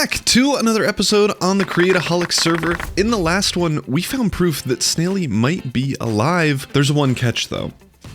back to another episode on the Create-O-Holics server. In the last one, we found proof that Snaily might be alive. There's one catch though.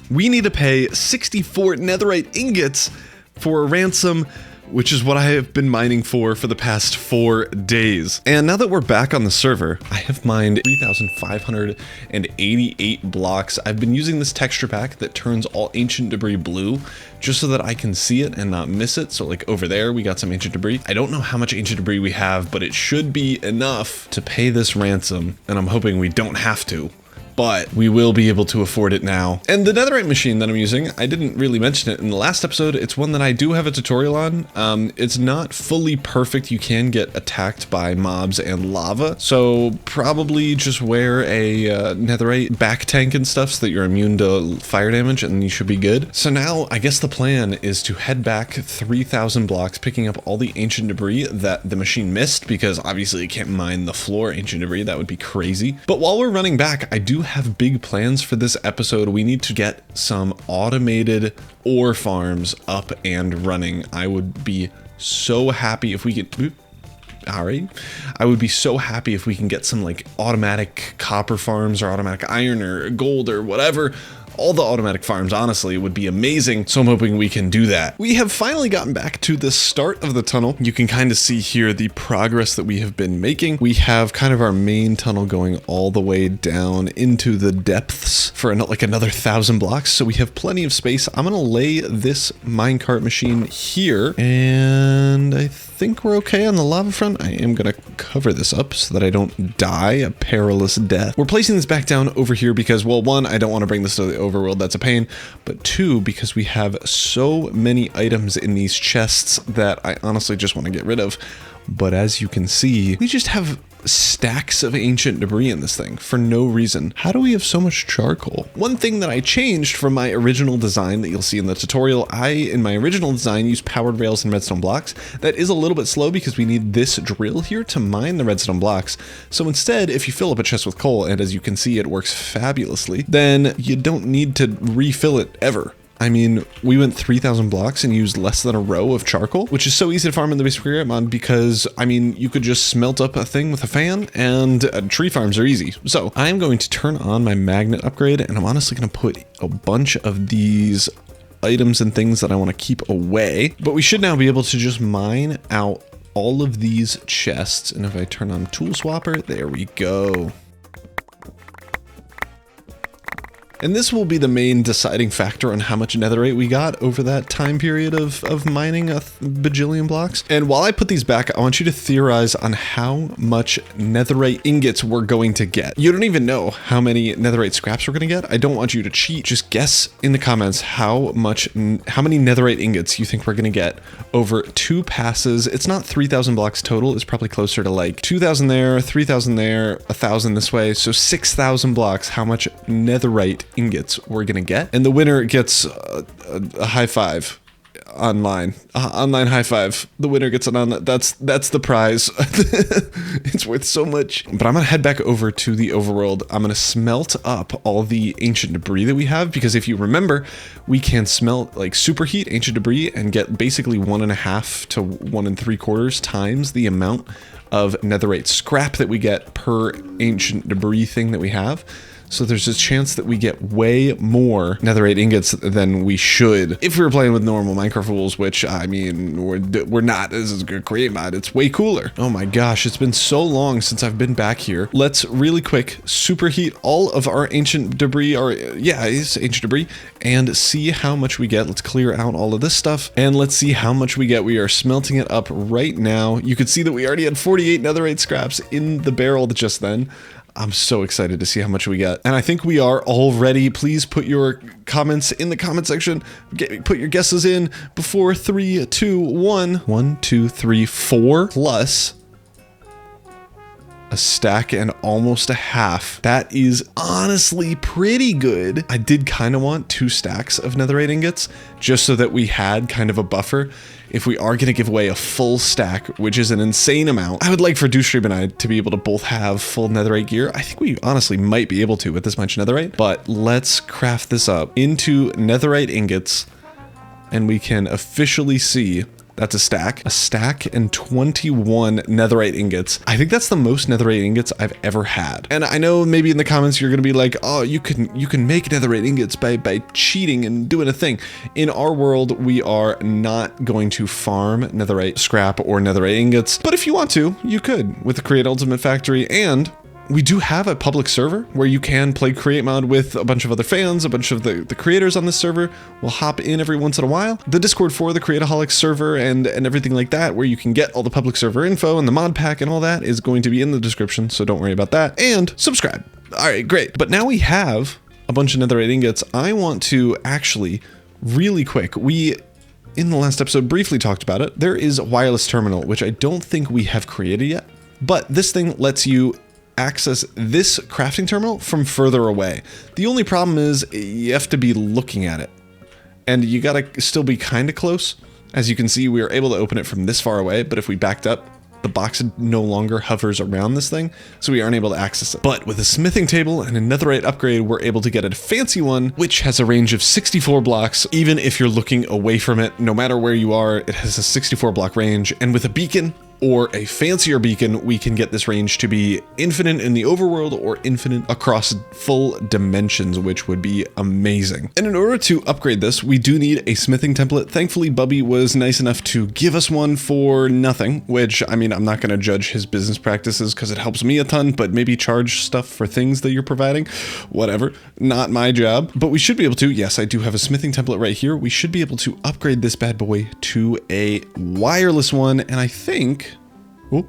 We need to pay 64 netherite ingots for a ransom, which is what I have been mining for the past 4 days. And now that we're back on the server, I have mined 3,588 blocks. I've been using this texture pack that turns all ancient debris blue, just so that I can see it and not miss it. So like over there, we got some ancient debris. I don't know how much ancient debris we have, but it should be enough to pay this ransom. And I'm hoping we don't have to, but we will be able to afford it now. And the netherite machine that I'm using, I didn't really mention it in the last episode. It's one that I do have a tutorial on. It's not fully perfect. You can get attacked by mobs and lava. So probably just wear a netherite back tank and stuff so that you're immune to fire damage and you should be good. So now I guess the plan is to head back 3,000 blocks, picking up all the ancient debris that the machine missed, because obviously it can't mine the floor ancient debris. That would be crazy. But while we're running back, I do have big plans for this episode. We need to get some automated ore farms up and running. I would be so happy if we could... Alright. I would be so happy if we can get some like automatic copper farms or automatic iron or gold or whatever. All the automatic farms, honestly, would be amazing. So I'm hoping we can do that. We have finally gotten back to the start of the tunnel. You can kind of see here the progress that we have been making. We have kind of our main tunnel going all the way down into the depths for like another 1,000 blocks. So we have plenty of space. I'm going to lay this minecart machine here, and I think we're okay on the lava front. I am going to cover this up so that I don't die a perilous death. We're placing this back down over here because, well, one, I don't want to bring this to the overworld, that's a pain, but two, because we have so many items in these chests that I honestly just want to get rid of. But as you can see, we just have stacks of ancient debris in this thing for no reason. How do we have so much charcoal? One thing that I changed from my original design that you'll see in the tutorial, in my original design, used powered rails and redstone blocks. That is a little bit slow because we need this drill here to mine the redstone blocks. So instead, if you fill up a chest with coal, and as you can see, it works fabulously, then you don't need to refill it ever. I mean, we went 3,000 blocks and used less than a row of charcoal, which is so easy to farm in the basic create mod because, I mean, you could just smelt up a thing with a fan, and tree farms are easy. So I'm going to turn on my magnet upgrade, and I'm honestly going to put a bunch of these items and things that I want to keep away. But we should now be able to just mine out all of these chests. And if I turn on tool swapper, there we go. And this will be the main deciding factor on how much netherite we got over that time period of mining a bajillion blocks. And while I put these back, I want you to theorize on how much netherite ingots we're going to get. You don't even know how many netherite scraps we're going to get. I don't want you to cheat. Just guess in the comments how many netherite ingots you think we're going to get over 2 passes. It's not 3,000 blocks total. It's probably closer to like 2,000 there, 3,000 there, 1,000 this way. So 6,000 blocks, how much netherite ingots we're gonna get, and the winner gets a high five online. Online high five. The winner gets an online. That's the prize. It's worth so much. But I'm gonna head back over to the overworld. I'm gonna smelt up all the ancient debris that we have, because if you remember, we can smelt like superheat ancient debris and get basically 1.5 to 1 3/4 times the amount of netherite scrap that we get per ancient debris thing that we have. So there's a chance that we get way more netherite ingots than we should if we were playing with normal Minecraft rules, which, I mean, we're not. This is a create mod. It's way cooler. Oh my gosh, it's been so long since I've been back here. Let's really quick superheat all of our ancient debris, it's ancient debris, and see how much we get. Let's clear out all of this stuff, and let's see how much we get. We are smelting it up right now. You can see that we already had 48 netherite scraps in the barrel just then. I'm so excited to see how much we get. And I think we are all ready. Please put your comments in the comment section. Put your guesses in before 3, 2, 1. 1, 2, 3, 4 plus a stack and almost a half. That is honestly pretty good. I did kind of want 2 stacks of netherite ingots just so that we had kind of a buffer. If we are going to give away a full stack, which is an insane amount, I would like for Doostream and I to be able to both have full netherite gear. I think we honestly might be able to with this much netherite, but let's craft this up into netherite ingots, and we can officially see That's a stack and 21 netherite ingots. I think that's the most netherite ingots I've ever had. And I know maybe in the comments you're gonna be like, oh, you can make netherite ingots by cheating and doing a thing. In our world, we are not going to farm netherite scrap or netherite ingots, but if you want to, you could with the Create Ultimate Factory. And we do have a public server where you can play Create Mod with a bunch of other fans, a bunch of the creators on this server will hop in every once in a while. The Discord for the Create-O-Holics server and everything like that, where you can get all the public server info and the mod pack and all that, is going to be in the description, so don't worry about that. And subscribe. All right, great. But now we have a bunch of netherite ingots. I want to actually, really quick, we, in the last episode, briefly talked about it. There is a wireless terminal, which I don't think we have created yet, but this thing lets you access this crafting terminal from further away. The only problem is you have to be looking at it, and you gotta still be kind of close. As you can see, we are able to open it from this far away, but if we backed up, the box no longer hovers around this thing, so we aren't able to access it. But with a smithing table and a netherite upgrade, we're able to get a fancy one, which has a range of 64 blocks. Even if you're looking away from it, no matter where you are, it has a 64 block range. And with a beacon, or a fancier beacon, we can get this range to be infinite in the overworld or infinite across full dimensions, which would be amazing. And in order to upgrade this, we do need a smithing template. Thankfully, Bubby was nice enough to give us one for nothing, which, I mean, I'm not gonna judge his business practices because it helps me a ton, but maybe charge stuff for things that you're providing. Whatever, not my job. But we should be able to, yes, I do have a smithing template right here. We should be able to upgrade this bad boy to a wireless one, and I think, oh,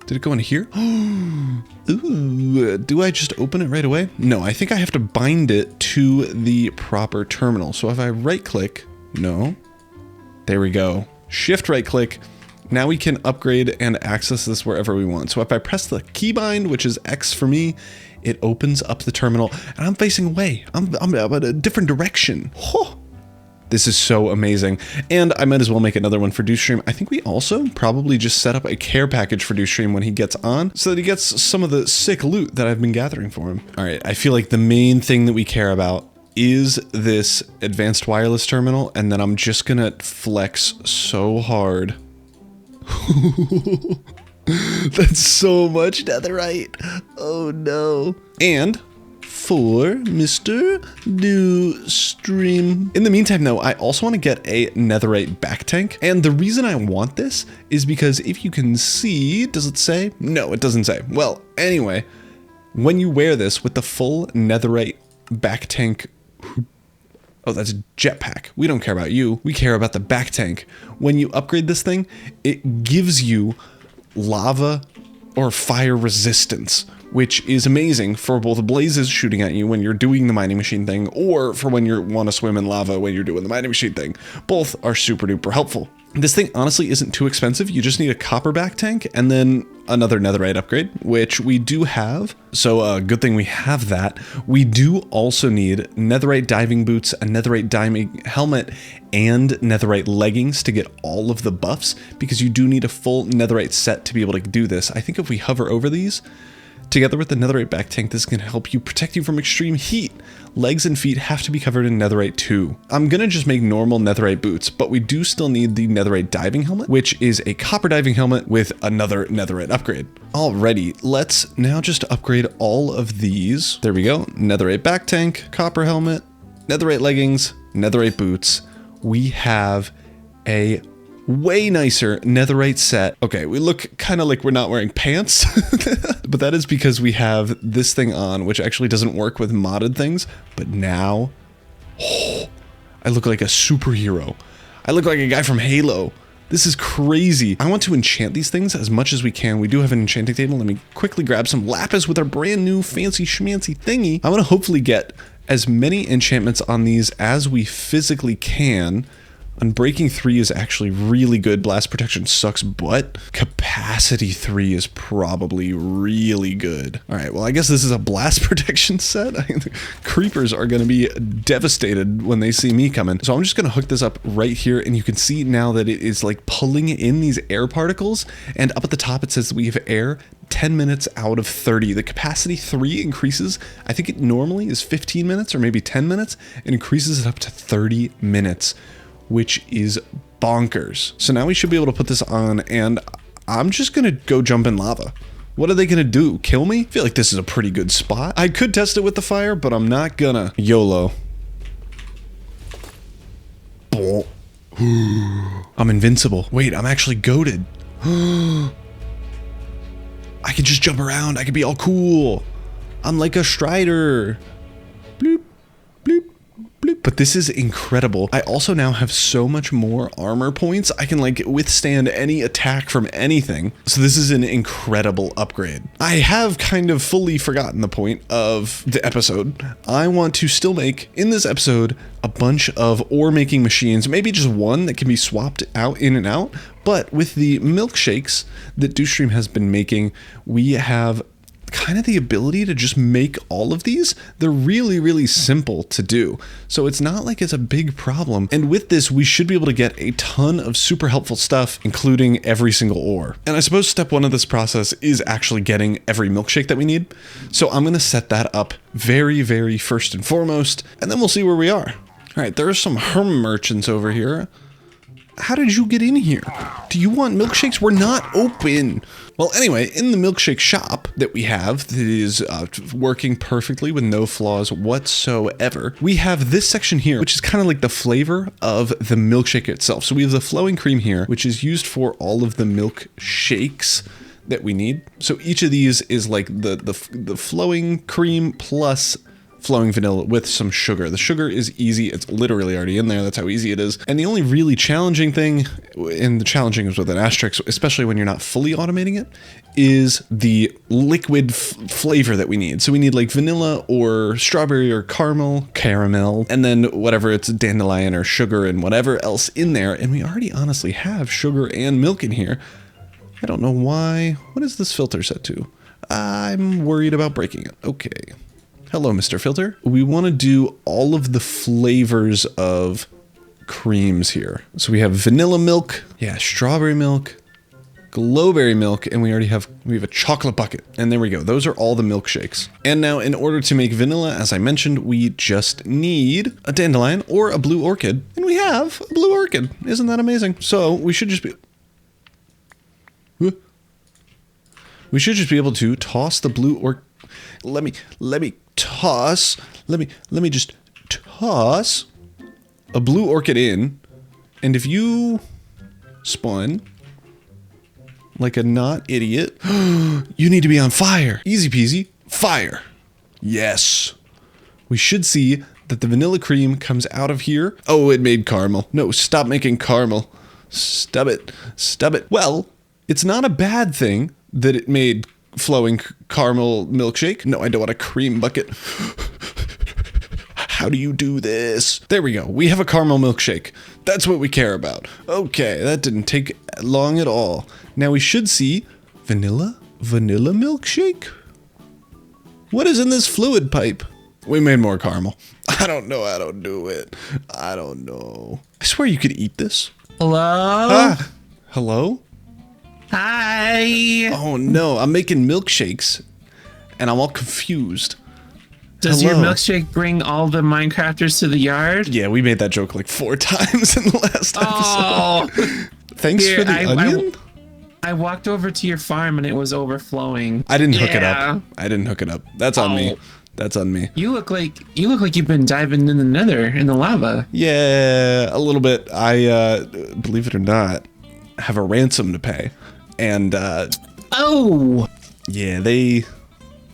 did it go in here? Ooh, do I just open it right away? No, I think I have to bind it to the proper terminal. So if I right click, no, there we go. Shift right click. Now we can upgrade and access this wherever we want. So if I press the keybind, which is X for me, it opens up the terminal and I'm facing away. I'm in a different direction. Oh. This is so amazing. And I might as well make another one for Dewstream. I think we also probably just set up a care package for Dewstream when he gets on so that he gets some of the sick loot that I've been gathering for him. All right, I feel like the main thing that we care about is this advanced wireless terminal, and then I'm just gonna flex so hard. That's so much netherite. Oh no. And for Mr. Dewstream. In the meantime though, I also want to get a netherite back tank. And the reason I want this is because if you can see, does it say? No, it doesn't say. Well, anyway, when you wear this with the full netherite back tank, oh, that's a jetpack. We don't care about you. We care about the back tank. When you upgrade this thing, it gives you lava or fire resistance, which is amazing for both blazes shooting at you when you're doing the mining machine thing, or for when you want to swim in lava when you're doing the mining machine thing. Both are super duper helpful. This thing honestly isn't too expensive. You just need a copper back tank and then another netherite upgrade, which we do have. So good thing we have that. We do also need netherite diving boots, a netherite diving helmet, and netherite leggings to get all of the buffs, because you do need a full netherite set to be able to do this. I think if we hover over these, together with the netherite back tank, this can help you protect you from extreme heat. Legs and feet have to be covered in netherite too. I'm gonna just make normal netherite boots, but we do still need the netherite diving helmet, which is a copper diving helmet with another netherite upgrade. Alrighty, let's now just upgrade all of these. There we go, netherite back tank, copper helmet, netherite leggings, netherite boots. We have a way nicer netherite set. Okay, we look kind of like we're not wearing pants, but that is because we have this thing on, which actually doesn't work with modded things. But now, oh, I look like a superhero. I look like a guy from Halo. This is crazy. I want to enchant these things as much as we can. We do have an enchanting table. Let me quickly grab some lapis with our brand new fancy schmancy thingy. I want to hopefully get as many enchantments on these as we physically can. Unbreaking 3 is actually really good. Blast protection sucks, but capacity 3 is probably really good. All right, well, I guess this is a blast protection set. Creepers are going to be devastated when they see me coming. So I'm just going to hook this up right here, and you can see now that it is like pulling in these air particles, and up at the top it says we have air 10 minutes out of 30. The capacity 3 increases. I think it normally is 15 minutes or maybe 10 minutes. It increases it up to 30 minutes. which is bonkers. So now we should be able to put this on, and I'm just gonna go jump in lava. What are they gonna do? Kill me? I feel like this is a pretty good spot. I could test it with the fire, but I'm not gonna. YOLO. I'm invincible. Wait, I'm actually goated. I can just jump around. I can be all cool. I'm like a Strider. Bloop, bloop, bloop. But this is incredible. I also now have so much more armor points. I can like withstand any attack from anything. So this is an incredible upgrade. I have kind of fully forgotten the point of the episode. I want to still make, in this episode, a bunch of ore making machines, maybe just one that can be swapped out in and out. But with the milkshakes that Dewstream has been making, we have kind of the ability to just make all of these. They're really, really simple to do. So it's not like it's a big problem. And with this, we should be able to get a ton of super helpful stuff, including every single ore. And I suppose step one of this process is actually getting every milkshake that we need. So I'm going to set that up very, very first and foremost, and then we'll see where we are. All right, there are some herm merchants over here. How did you get in here? Do you want milkshakes? We're not open. Well, anyway, in the milkshake shop that we have that is working perfectly with no flaws whatsoever, we have this section here, which is kind of like the flavor of the milkshake itself. So we have the flowing cream here, which is used for all of the milkshakes that we need. So each of these is like the flowing cream plus flowing vanilla with some sugar. The sugar is easy. It's literally already in there. That's how easy it is. And the only really challenging thing, and the challenging is with an asterisk, especially when you're not fully automating it, is the liquid flavor that we need. So we need like vanilla or strawberry or caramel, and then whatever, it's dandelion or sugar and whatever else in there. And we already honestly have sugar and milk in here. I don't know why. What is this filter set to? I'm worried about breaking it. Okay. Hello, Mr. Filter. We want to do all of the flavors of creams here. So we have vanilla milk, yeah, strawberry milk, glowberry milk, and we have a chocolate bucket. And there we go. Those are all the milkshakes. And now in order to make vanilla, as I mentioned, we just need a dandelion or a blue orchid. And we have a blue orchid. Isn't that amazing? So we should just be... We should just be able to toss the blue orchid. Let me just toss a blue orchid in, and if you spawn like a not idiot, you need to be on fire. Easy peasy, fire. Yes. We should see that the vanilla cream comes out of here. Oh, it made caramel. No, stop making caramel. Stub it. Stub it. Well, it's not a bad thing that it made flowing caramel milkshake. No, I don't want a cream bucket. How do you do this? There we go. We have a caramel milkshake. That's what we care about. Okay, that didn't take long at all. Now we should see vanilla milkshake. What is in this fluid pipe? We made more caramel. I don't know how to do it. I don't know. I swear you could eat this. Hello? Ah, hello? Hi. Oh no, I'm making milkshakes and I'm all confused. Does your milkshake bring all the Minecrafters to the yard? Yeah, we made that joke like 4 times in the last episode. Oh. Thanks for the onion. I walked over to your farm and it was overflowing. I didn't hook it up. I didn't hook it up. That's on me. That's on me. You look like you've been diving in the nether in the lava. Yeah, a little bit. I believe it or not, have a ransom to pay. And oh yeah, they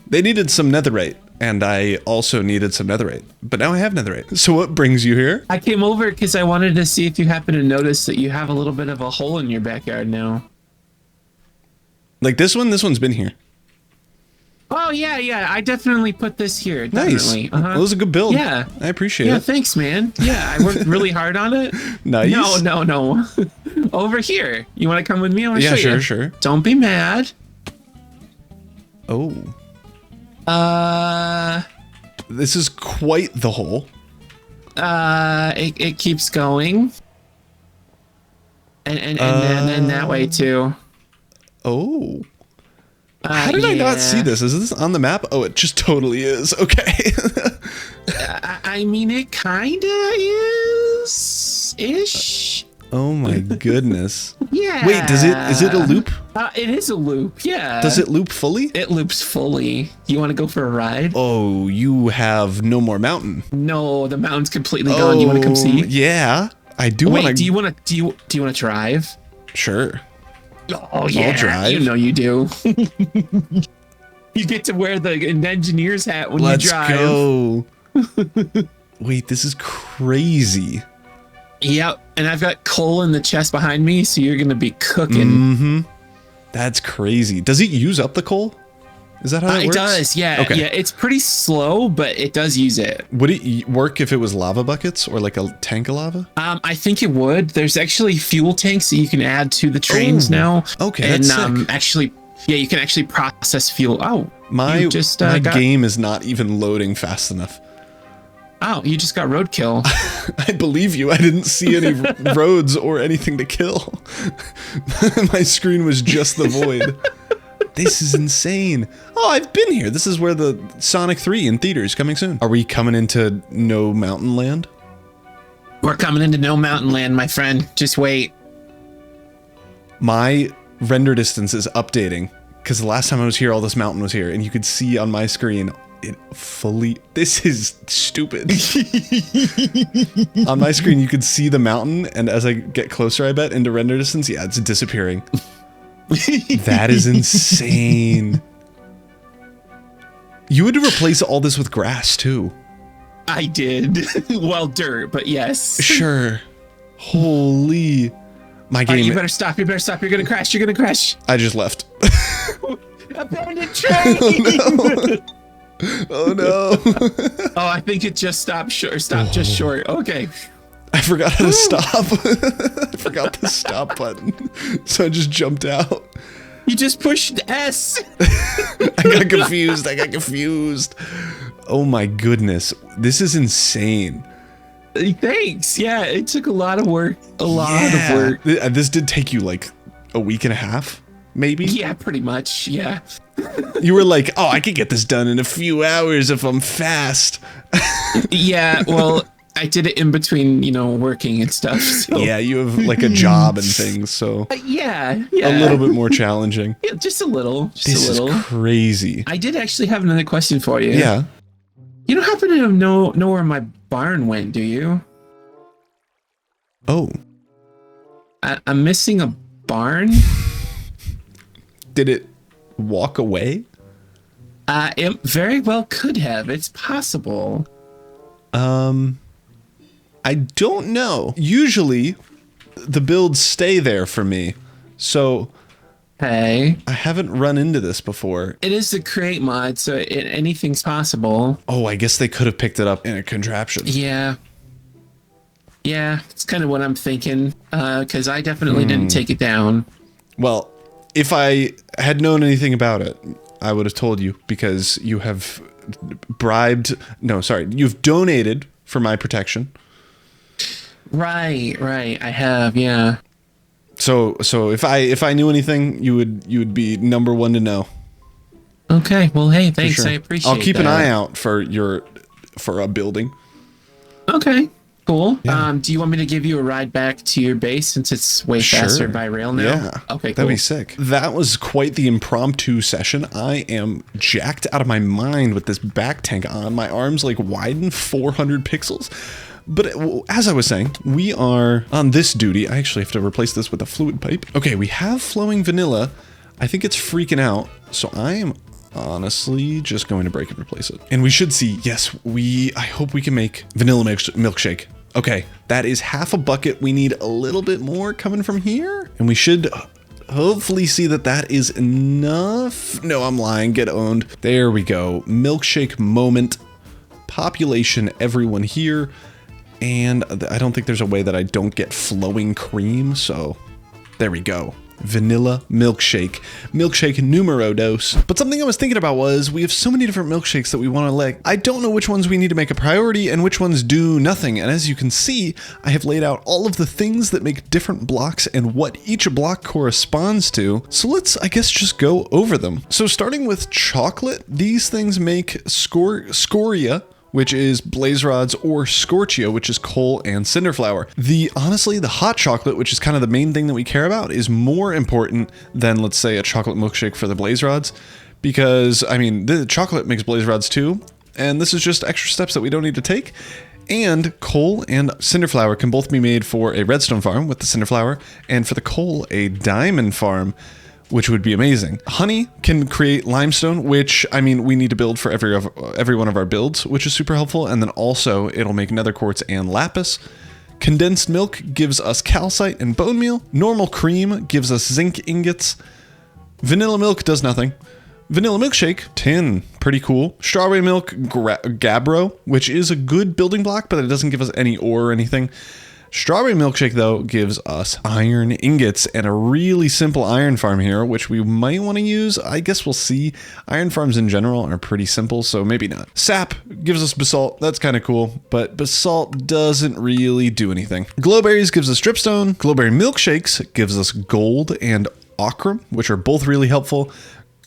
needed some netherite, and I also needed some netherite, but now I have netherite. So what brings you here? I came over because I wanted to see if you happen to notice that you have a little bit of a hole in your backyard now. Like this one? This one's been here. Oh yeah, I definitely put this here. Definitely. Nice. That was a good build. Yeah, I appreciate it. Yeah, thanks, man. Yeah, I worked really hard on it. Nice. No. Over here. You want to come with me? I want to show you. Yeah, sure. Don't be mad. Oh. This is quite the hole. It keeps going. And then that way too. Oh. How did I not see this? Is this on the map? Oh, it just totally is. Okay. I mean, it kinda is. ish. Oh my goodness. Yeah. Wait, is it a loop? It is a loop, yeah. Does it loop fully? It loops fully. You want to go for a ride? Oh, you have no more mountain. No, the mountain's completely gone. You want to come see? Yeah, I do want to. Wait, do you want to drive? Sure. Oh yeah, I'll drive. You know you do. You get to wear the engineer's hat when Let's you drive. go. Wait, this is crazy. Yep, and I've got coal in the chest behind me, so you're gonna be cooking. Mm-hmm. That's crazy. Does it use up the coal? Is that how it works? It does, yeah. Okay. Yeah, it's pretty slow, but it does use it. Would it work if it was lava buckets or like a tank of lava? I think it would. There's actually fuel tanks that you can add to the trains now. Okay, and that's sick. actually, yeah, you can actually process fuel. Oh, My game is not even loading fast enough. Oh, you just got roadkill. I believe you. I didn't see any roads or anything to kill. My screen was just the void. This is insane. Oh, I've been here. This is where the Sonic 3 in theaters coming soon. Are we coming into No Mountain Land? We're coming into No Mountain Land, my friend. Just wait. My render distance is updating because the last time I was here, all this mountain was here, and you could see on my screen it fully. This is stupid. On my screen, you could see the mountain, and as I get closer, I bet into render distance, yeah, it's disappearing. That is insane. You had to replace all this with grass too. I did. Well, dirt, but yes. Sure. Holy. My game. You better stop. You better stop. You're gonna crash. You're gonna crash. I just left. Abandoned train. Oh no. Oh no. Oh, I think it just stopped short. Stopped just short. Okay. I forgot how to stop. I forgot the stop button. So I just jumped out. You just pushed S. I got confused. Oh my goodness. This is insane. Thanks. Yeah, it took a lot of work. A lot of work. This did take you like a week and a half, maybe? Yeah, pretty much. Yeah. You were like, oh, I could get this done in a few hours if I'm fast. Yeah, well, I did it in between, working and stuff. So. Yeah, you have like a job and things, so yeah, a little bit more challenging. Yeah, just a little. This is crazy. I did actually have another question for you. Yeah. You don't happen to know where my barn went, do you? Oh. I'm missing a barn. Did it walk away? It very well could have. It's possible. I don't know. Usually, the builds stay there for me, so hey, I haven't run into this before. It is the create mod, so anything's possible. Oh, I guess they could have picked it up in a contraption. Yeah. Yeah, it's kind of what I'm thinking, because I definitely didn't take it down. Well, if I had known anything about it, I would have told you, because you have you've donated for my protection. Right, I have, yeah. So if I knew anything, you would be number one to know. Okay, well, hey, thanks, sure. I appreciate it. I'll keep an eye out for a building. Okay, cool. Yeah. Do you want me to give you a ride back to your base since it's way faster by rail now? Yeah. Okay, cool. That'd be sick. That was quite the impromptu session. I am jacked out of my mind with this back tank on. My arms like widen 400 pixels. But as I was saying, we are on this duty. I actually have to replace this with a fluid pipe. Okay, we have flowing vanilla. I think it's freaking out. So I am honestly just going to break and replace it. And we should see, yes, I hope we can make vanilla milkshake. Okay, that is half a bucket. We need a little bit more coming from here. And we should hopefully see that is enough. No, I'm lying, get owned. There we go, milkshake moment. Population, everyone here. And I don't think there's a way that I don't get flowing cream, so there we go. Vanilla milkshake. Milkshake numero dos. But something I was thinking about was we have so many different milkshakes that we want to like. I don't know which ones we need to make a priority and which ones do nothing. And as you can see, I have laid out all of the things that make different blocks and what each block corresponds to. So let's, I guess, just go over them. So starting with chocolate, these things make scoria, which is blaze rods, or scorchio, which is coal and cinder flour. Honestly, the hot chocolate, which is kind of the main thing that we care about, is more important than, let's say, a chocolate milkshake for the blaze rods, because, I mean, the chocolate makes blaze rods too, and this is just extra steps that we don't need to take. And coal and cinder flour can both be made for a redstone farm with the cinder flour, and for the coal, a diamond farm, which would be amazing. Honey can create limestone, which, I mean, we need to build for every one of our builds, which is super helpful. And then also it'll make nether quartz and lapis. Condensed milk gives us calcite and bone meal. Normal cream gives us zinc ingots. Vanilla milk does nothing. Vanilla milkshake, tin, pretty cool. Strawberry milk, gabbro, which is a good building block, but it doesn't give us any ore or anything. Strawberry milkshake, though, gives us iron ingots and a really simple iron farm here, which we might want to use. I guess we'll see. Iron farms in general are pretty simple, so maybe not. Sap gives us basalt. That's kind of cool, but basalt doesn't really do anything. Glowberries gives us dripstone. Glowberry milkshakes gives us gold and ochre, which are both really helpful.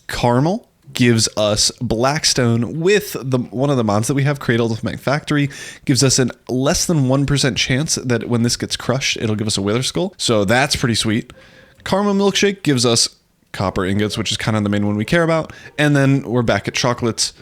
Caramel gives us blackstone with one of the mods that we have, Create-O-Holics Factory, gives us an less than 1% chance that when this gets crushed, it'll give us a wither skull. So that's pretty sweet. Caramel milkshake gives us copper ingots, which is kind of the main one we care about. And then we're back at chocolates.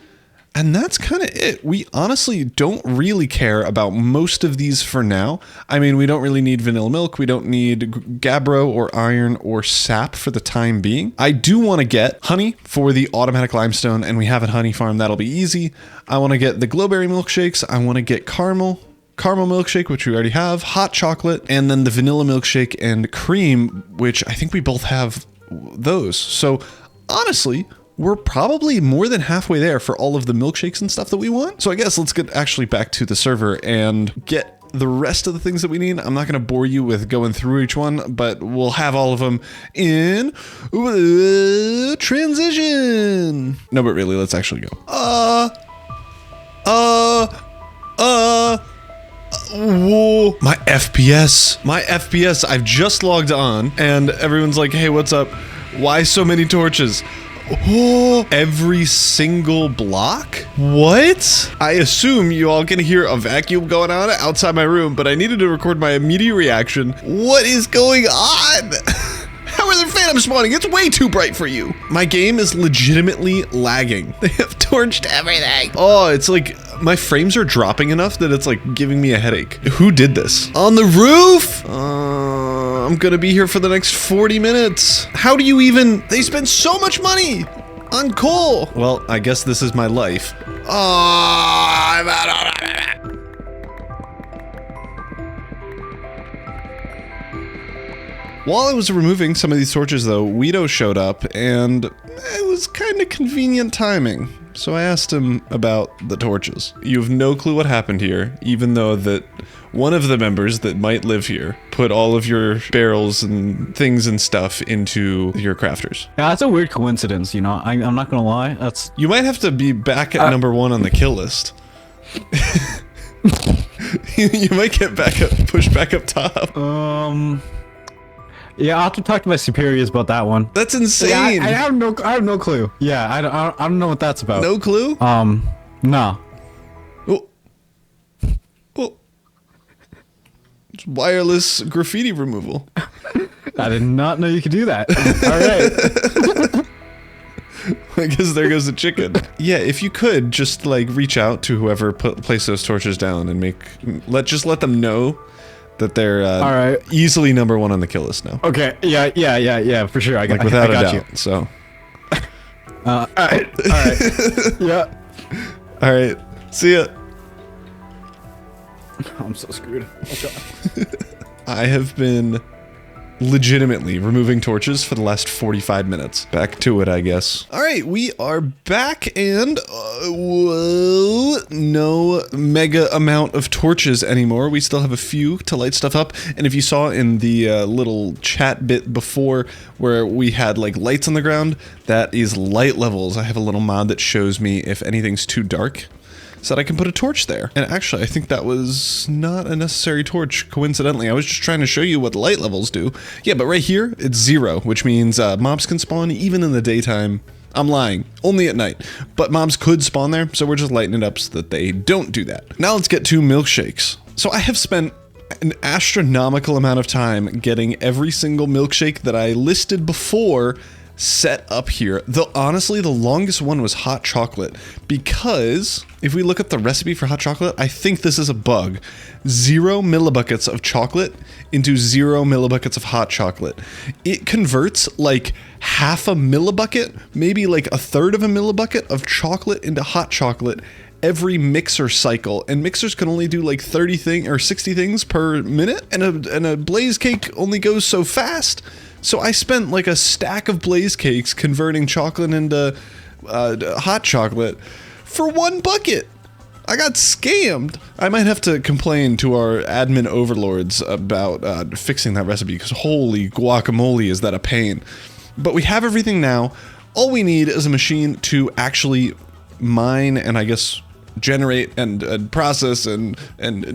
And that's kind of it. We honestly don't really care about most of these for now. I mean, we don't really need vanilla milk. We don't need gabbro or iron or sap for the time being. I do want to get honey for the automatic limestone, and we have a honey farm. That'll be easy. I want to get the glowberry milkshakes. I want to get caramel milkshake, which we already have, hot chocolate, and then the vanilla milkshake and cream, which I think we both have those. So honestly, we're probably more than halfway there for all of the milkshakes and stuff that we want. So I guess let's get actually back to the server and get the rest of the things that we need. I'm not going to bore you with going through each one, but we'll have all of them in transition. No, but really, let's actually go. Whoa. My FPS. I've just logged on and everyone's like, hey, what's up? Why so many torches? Oh, every single block? What? I assume you all can hear a vacuum going on outside my room, but I needed to record my immediate reaction. What is going on? How are there phantoms spawning? It's way too bright for you. My game is legitimately lagging. They have torched everything. Oh, it's like my frames are dropping enough that it's like giving me a headache. Who did this? On the roof? I'm gonna be here for the next 40 minutes. How do you even... They spend so much money on coal. Well, I guess this is my life. While I was removing some of these torches, though, Weedo showed up, and it was kind of convenient timing. So I asked him about the torches. You have no clue what happened here, even though that one of the members that might live here put all of your barrels and things and stuff into your crafters. Yeah, that's a weird coincidence, you know. I'm not gonna lie. That's... You might have to be back at number 1 on the kill list. You might get pushed back up top. Yeah, I'll have to talk to my superiors about that one. That's insane. Yeah, I have no clue. Yeah, I don't know what that's about. No clue? No. Oh. It's wireless graffiti removal. I did not know you could do that. All right. I guess there goes the chicken. Yeah, if you could just like reach out to whoever placed those torches down and just let them know that they're all right. Easily number 1 on the kill list now. Okay. Yeah, for sure. I got without a doubt. you. So. All right. Yeah. All right. See ya. I'm so screwed. Okay. I have been legitimately removing torches for the last 45 minutes. Back to it, I guess. All right, we are back, and whoa, no mega amount of torches anymore. We still have a few to light stuff up, and if you saw in the little chat bit before where we had like lights on the ground, that is light levels. I have a little mod that shows me if anything's too dark, so that I can put a torch there. And actually, I think that was not a necessary torch, coincidentally. I was just trying to show you what light levels do. Yeah, but right here, it's 0, which means mobs can spawn even in the daytime I'm lying. Only at night. But mobs could spawn there, so we're just lighting it up so that they don't do that. Now let's get to milkshakes. So I have spent an astronomical amount of time getting every single milkshake that I listed before set up here. Though honestly, the longest one was hot chocolate, because if we look at the recipe for hot chocolate, I think this is a bug. 0 millibuckets of chocolate into 0 millibuckets of hot chocolate. It converts like half a millibucket, maybe like a third of a millibucket of chocolate into hot chocolate every mixer cycle, and mixers can only do like 30 things or 60 things per minute, and a blaze cake only goes so fast. So I spent like a stack of blaze cakes converting chocolate into hot chocolate for 1 bucket. I got scammed. I might have to complain to our admin overlords about fixing that recipe, because holy guacamole, is that a pain. But we have everything now. All we need is a machine to actually mine and I guess generate and process and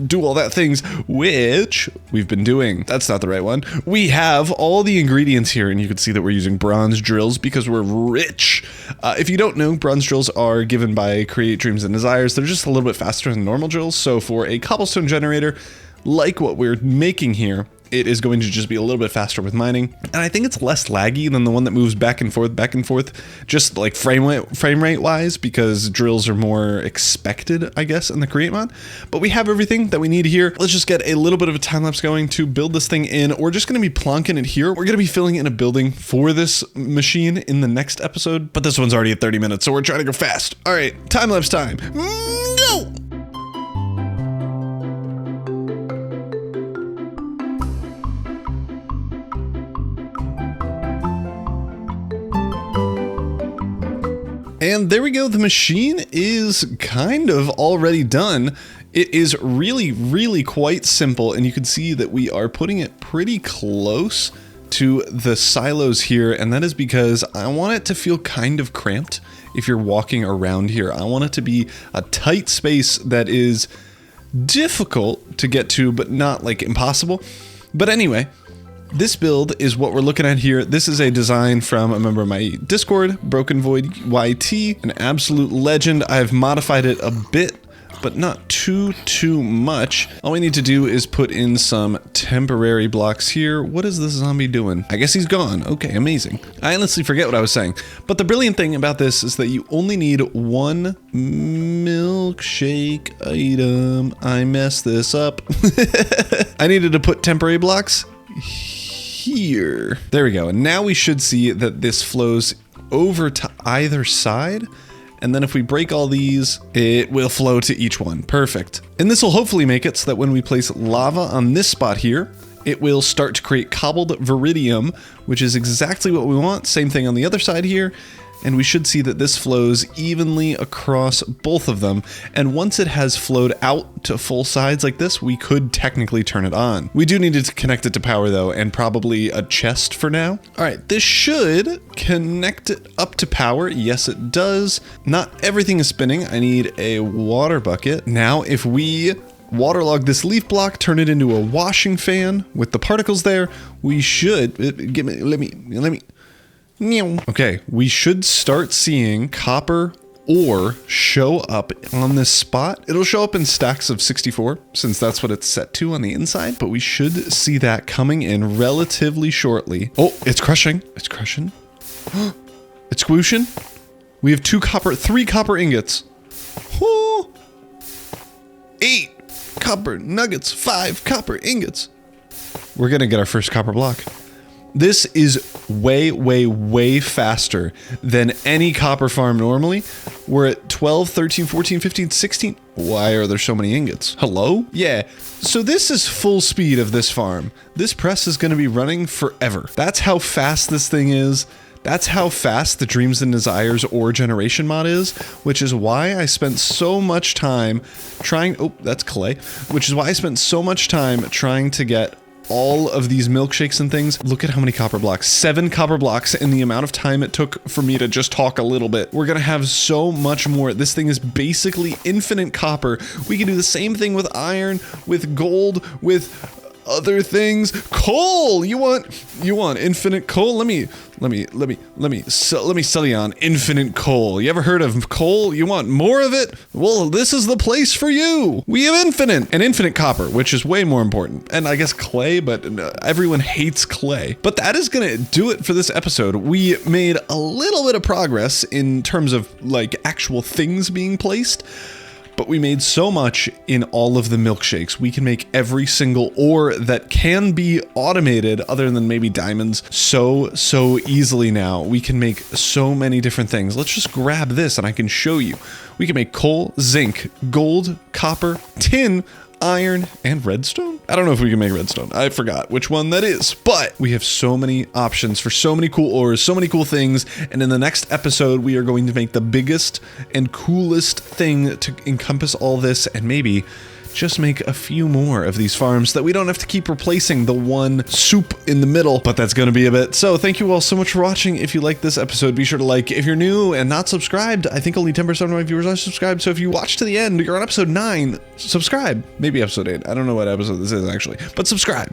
do all that things, which we've been doing. That's not the right one. We have all the ingredients here, and you can see that we're using bronze drills because we're rich. If you don't know, bronze drills are given by Create Dreams and Desires. They're just a little bit faster than normal drills. So for a cobblestone generator, like what we're making here, it is going to just be a little bit faster with mining. And I think it's less laggy than the one that moves back and forth, just like frame rate wise, because drills are more expected, I guess, in the Create mod. But we have everything that we need here. Let's just get a little bit of a time lapse going to build this thing in. We're just going to be plonking it here. We're going to be filling in a building for this machine in the next episode, but this one's already at 30 minutes, so we're trying to go fast. All right, time lapse time. No! And there we go, the machine is kind of already done. It is really, really quite simple, and you can see that we are putting it pretty close to the silos here, and that is because I want it to feel kind of cramped if you're walking around here. I want it to be a tight space that is difficult to get to, but not like impossible. But anyway, this build is what we're looking at here. This is a design from a member of my Discord, Broken Void YT, an absolute legend. I've modified it a bit, but not too much. All we need to do is put in some temporary blocks here. What is this zombie doing? I guess he's gone. Okay, amazing. I honestly forget what I was saying. But the brilliant thing about this is that you only need 1 milkshake item. I messed this up. I needed to put temporary blocks here. There we go. And now we should see that this flows over to either side. And then if we break all these, it will flow to each one. Perfect. And this will hopefully make it so that when we place lava on this spot here, it will start to create cobbled viridium, which is exactly what we want. Same thing on the other side here. And we should see that this flows evenly across both of them. And once it has flowed out to full sides like this, we could technically turn it on. We do need to connect it to power though, and probably a chest for now. All right, this should connect it up to power. Yes, it does. Not everything is spinning. I need a water bucket. Now, if we waterlog this leaf block, turn it into a washing fan with the particles there, we should, let me. Okay, we should start seeing copper ore show up on this spot. It'll show up in stacks of 64, since that's what it's set to on the inside, but we should see that coming in relatively shortly. Oh, it's crushing. It's crushing. It's squooshing. We have 3 copper ingots. Oh, 8 copper nuggets, 5 copper ingots. We're gonna get our first copper block. This is way faster than any copper farm normally. We're at 12, 13, 14, 15, 16. Why are there so many ingots? Hello? Yeah, so this is full speed of this farm. This press is gonna be running forever. That's how fast this thing is. That's how fast the Dreams and Desires ore generation mod is, which is why I spent so much time trying, oh, that's clay, which is why I spent so much time trying to get all of these milkshakes and things. Look at how many copper blocks. 7 copper blocks in the amount of time it took for me to just talk a little bit. We're gonna have so much more. This thing is basically infinite copper. We can do the same thing with iron, with gold, with other things. Coal. You want infinite coal? Let me sell you on infinite coal. You ever heard of coal? You want more of it? Well, this is the place for you. We have infinite copper, which is way more important. And I guess clay, but everyone hates clay. But that is gonna do it for this episode. We made a little bit of progress in terms of like actual things being placed, but we made so much in all of the milkshakes. We can make every single ore that can be automated, other than maybe diamonds, so easily now. We can make so many different things. Let's just grab this and I can show you. We can make coal, zinc, gold, copper, tin, iron, and redstone? I don't know if we can make redstone. I forgot which one that is, but we have so many options for so many cool ores, so many cool things, and in the next episode, we are going to make the biggest and coolest thing to encompass all this, and maybe just make a few more of these farms that we don't have to keep replacing the one soup in the middle, but that's gonna be a bit. So thank you all so much for watching. If you like this episode, be sure to like. If you're new and not subscribed, I think only 10% of my viewers are subscribed, so if you watch to the end, you're on episode 9, subscribe. Maybe episode 8, I don't know what episode this is actually, but subscribe.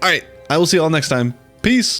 All right, I will see you all next time. Peace.